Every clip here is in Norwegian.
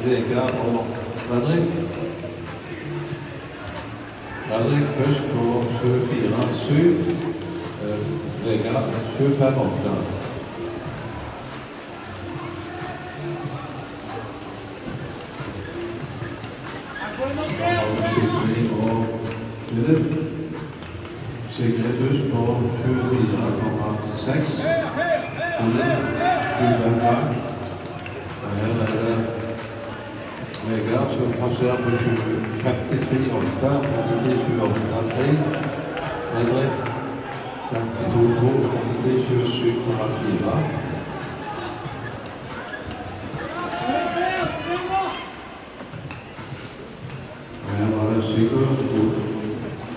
Vegard og Fredrik. Fredrik først på 24-7. Vegard 25-8. Sigrid først på 24,6. 25 bak. Og her det Vegard som passerer på 53,8, og det er 28,3. Fredrik 52,2, og det er 27,4. Og her var det Sigurd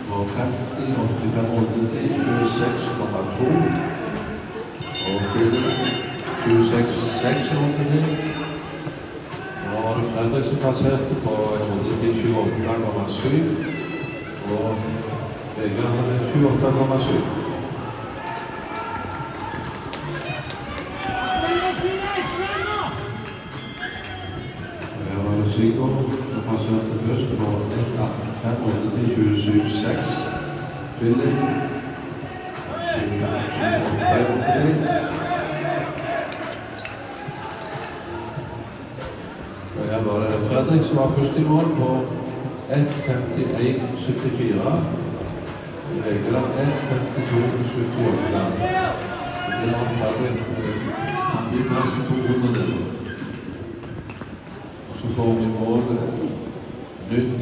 på 50, 85, det er 26,2. Og Philip 26,6 rundt det. Nå var det Fredrik som passerte på 28,7, og Vegard hadde 28,7. Her var det Sigurd som passerte først på 1,5,27,6. Philip 28,8. Her var det Fredrik som var først i mål på 1,51,74. Vegard 1,52,78. Det var Fredrik i plassen 200 del. Og så får vi mål nytt